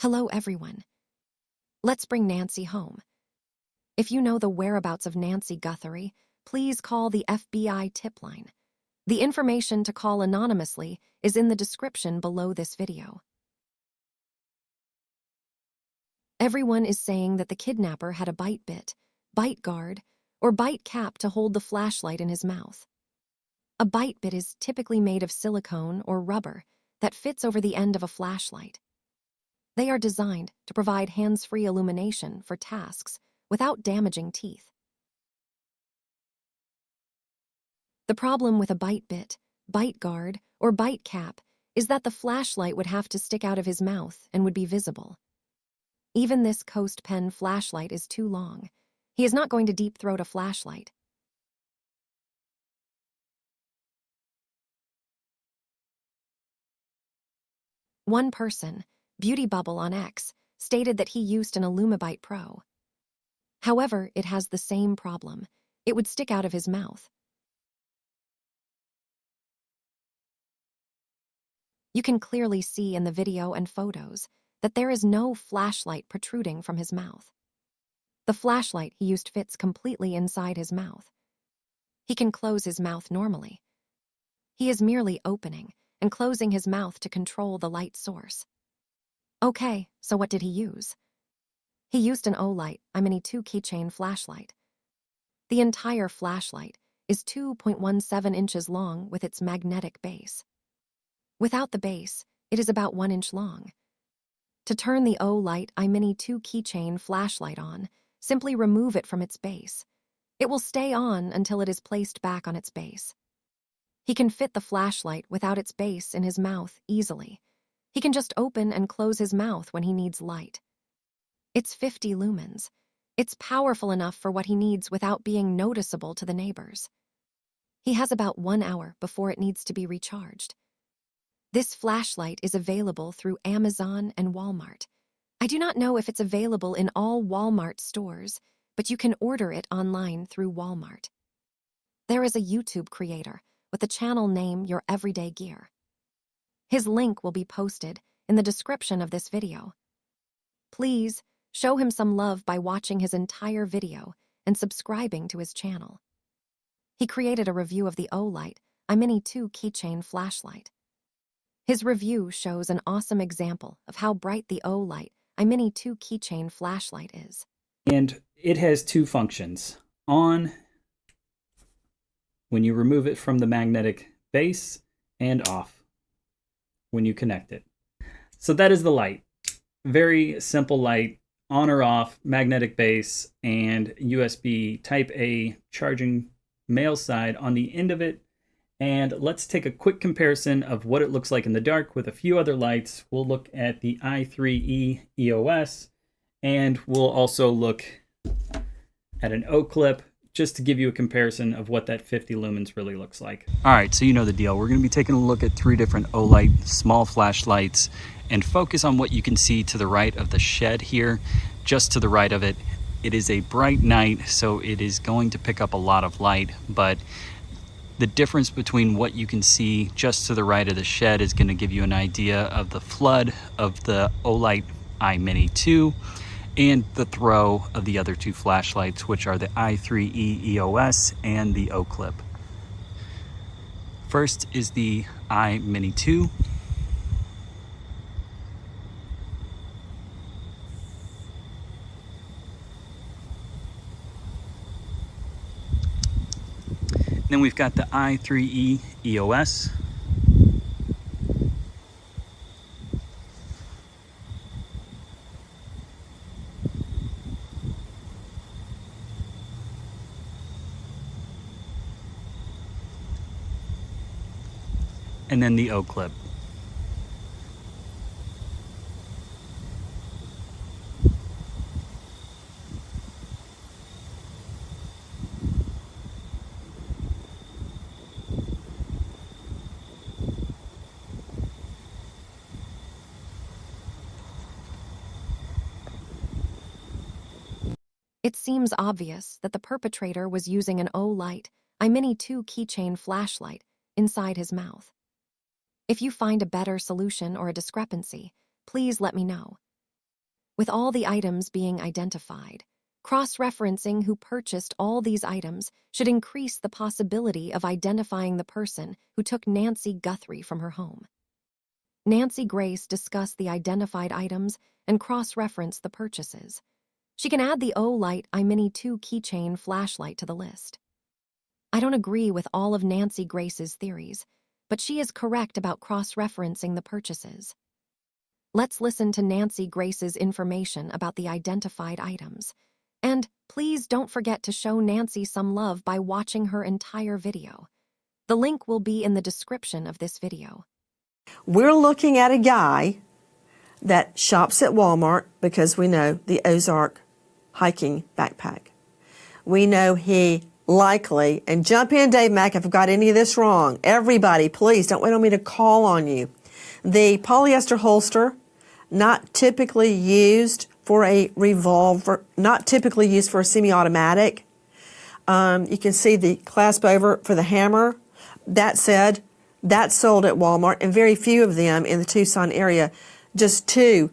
Hello, everyone. Let's bring Nancy home. If you know the whereabouts of Nancy Guthrie, please call the FBI Tipline. The information to call anonymously is in the description below this video. Everyone is saying that the kidnapper had a bite bit, bite guard, or bite cap to hold the flashlight in his mouth. A bite bit is typically made of silicone or rubber that fits over the end of a flashlight. They are designed to provide hands-free illumination for tasks without damaging teeth. The problem with a bite bit, bite guard, or bite cap is that the flashlight would have to stick out of his mouth and would be visible. Even this Coast Pen flashlight is too long. He is not going to deep throat a flashlight. One person, Beauty Bubble on X, stated that he used an Illumibite Pro. However, it has the same problem. It would stick out of his mouth. You can clearly see in the video and photos that there is no flashlight protruding from his mouth. The flashlight he used fits completely inside his mouth. He can close his mouth normally. He is merely opening and closing his mouth to control the light source. Okay, so what did he use? He used an Olight imini 2 Keychain flashlight. The entire flashlight is 2.17 inches long with its magnetic base. Without the base, it is about 1 inch long. To turn the Olight imini 2 Keychain flashlight on, simply remove it from its base. It will stay on until it is placed back on its base. He can fit the flashlight without its base in his mouth easily. He can just open and close his mouth when he needs light. It's 50 lumens. It's powerful enough for what he needs without being noticeable to the neighbors. He has about 1 hour before it needs to be recharged. This flashlight is available through Amazon and Walmart. I do not know if it's available in all Walmart stores, but you can order it online through Walmart. There is a YouTube creator with the channel name Your Everyday Gear. His link will be posted in the description of this video. Please show him some love by watching his entire video and subscribing to his channel. He created a review of the Olight imini 2 Keychain flashlight. His review shows an awesome example of how bright the Olight imini 2 Keychain flashlight is. And it has two functions. On, when you remove it from the magnetic base, and off, when you connect it. So that is the light. Very simple light, on or off, magnetic base, and USB Type A charging male side on the end of it. And let's take a quick comparison of what it looks like in the dark with a few other lights. We'll look at the i3E EOS, and we'll also look at an O-clip just to give you a comparison of what that 50 lumens really looks like. All right, so you know the deal. We're going to be taking a look at 3 different Olight small flashlights and focus on what you can see to the right of the shed here, just to the right of it. It is a bright night, so it is going to pick up a lot of light, but the difference between what you can see just to the right of the shed is going to give you an idea of the flood of the Olight imini 2 and the throw of the other 2 flashlights, which are the i3E EOS and the O-clip. First is the imini 2. Then we've got the i3E EOS. And then the O-clip. It seems obvious that the perpetrator was using an Olight imini 2 Keychain flashlight inside his mouth. If you find a better solution or a discrepancy, please let me know. With all the items being identified, cross-referencing who purchased all these items should increase the possibility of identifying the person who took Nancy Guthrie from her home. Nancy Grace discussed the identified items and cross-referenced the purchases. She can add the Olight imini 2 keychain flashlight to the list. I don't agree with all of Nancy Grace's theories, but she is correct about cross-referencing the purchases. Let's listen to Nancy Grace's information about the identified items. And please don't forget to show Nancy some love by watching her entire video. The link will be in the description of this video. We're looking at a guy that shops at Walmart because we know the Ozark hiking backpack. We know he likely, and jump in, Dave Mack, if I've got any of this wrong. Everybody, please don't wait on me to call on you. The polyester holster, not typically used for a revolver, not typically used for a semi-automatic. You can see the clasp over for the hammer. That said, that's sold at Walmart, and very few of them in the Tucson area. Just 2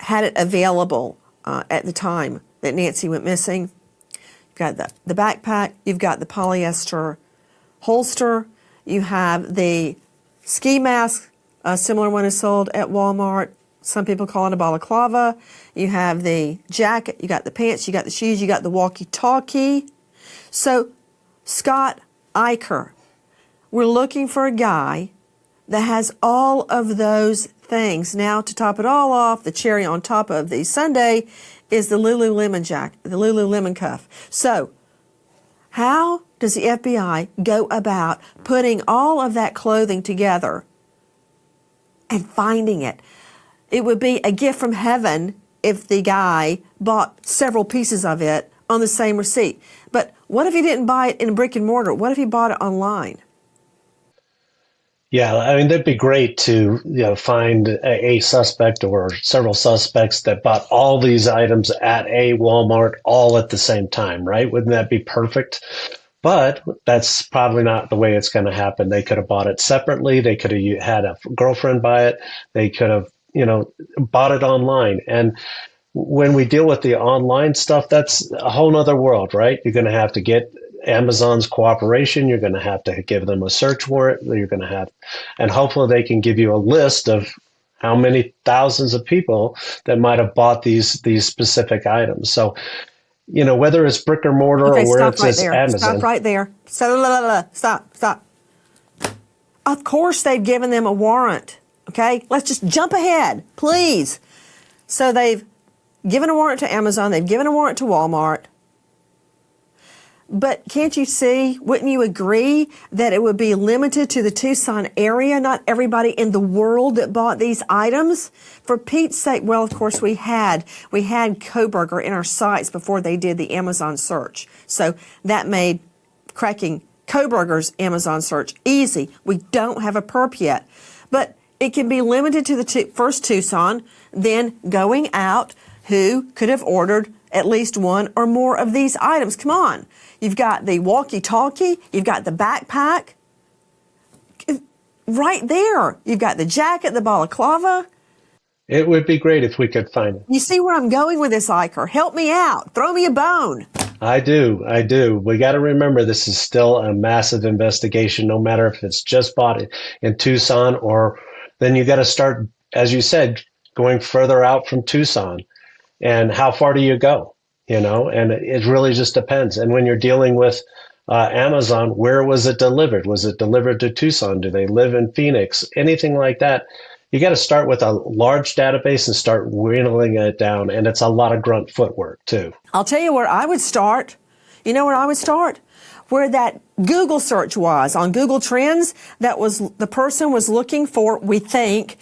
had it available at the time that Nancy went missing. You've got the backpack, you've got the polyester holster, you have the ski mask, a similar one is sold at Walmart. Some people call it a balaclava. You have the jacket, you got the pants, you got the shoes, you got the walkie-talkie. So, Scott Eicher, we're looking for a guy that has all of those things. Now, to top it all off, the cherry on top of the sundae is the Lululemon jacket, the Lululemon cuff. So, how does the FBI go about putting all of that clothing together and finding it? It would be a gift from heaven if the guy bought several pieces of it on the same receipt. But what if he didn't buy it in a brick and mortar? What if he bought it online? Yeah, I mean, that'd be great to, find a suspect or several suspects that bought all these items at a Walmart all at the same time, right? Wouldn't that be perfect? But that's probably not the way it's going to happen. They could have bought it separately. They could have had a girlfriend buy it. They could have, bought it online. And when we deal with the online stuff, that's a whole nother world, right? You're going to have to get Amazon's cooperation. You're going to have to give them a search warrant. You're going to have, and hopefully they can give you a list of how many thousands of people that might have bought these specific items. So, whether it's brick or mortar or where it's right there. Amazon. Stop right there. Stop. Of course they've given them a warrant. Okay, let's just jump ahead, please. So they've given a warrant to Amazon. They've given a warrant to Walmart. But can't you see, wouldn't you agree that it would be limited to the Tucson area, not everybody in the world that bought these items? For Pete's sake, well, of course, we had Kohberger in our sights before they did the Amazon search. So that made cracking Kohberger's Amazon search easy. We don't have a perp yet. But it can be limited to the first Tucson, then going out, who could have ordered at least one or more of these items. Come on. You've got the walkie-talkie. You've got the backpack. Right there. You've got the jacket, the balaclava. It would be great if we could find it. You see where I'm going with this, Eicher. Help me out. Throw me a bone. I do. We got to remember this is still a massive investigation, no matter if it's just bought in Tucson or then you got to start, as you said, going further out from Tucson. And how far do you go? And it really just depends. And when you're dealing with Amazon, where was it delivered? Was it delivered to Tucson? Do they live in Phoenix? Anything like that. You got to start with a large database and start whittling it down. And it's a lot of grunt footwork, too. I'll tell you where I would start. You know where I would start? Where that Google search was on Google Trends. That was the person was looking for, we think,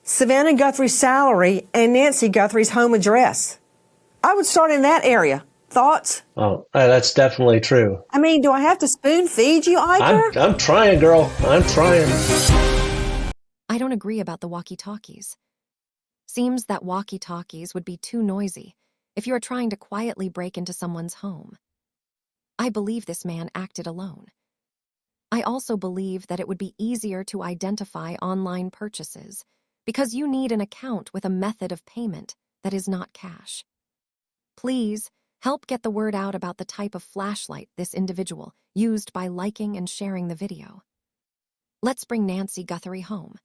Savannah Guthrie's salary and Nancy Guthrie's home address. I would start in that area. Thoughts? Oh, that's definitely true. I mean, do I have to spoon feed you, Eicher? I'm trying, girl. I'm trying. I don't agree about the walkie-talkies. Seems that walkie-talkies would be too noisy if you are trying to quietly break into someone's home. I believe this man acted alone. I also believe that it would be easier to identify online purchases because you need an account with a method of payment that is not cash. Please help get the word out about the type of flashlight this individual used by liking and sharing the video. Let's bring Nancy Guthrie home.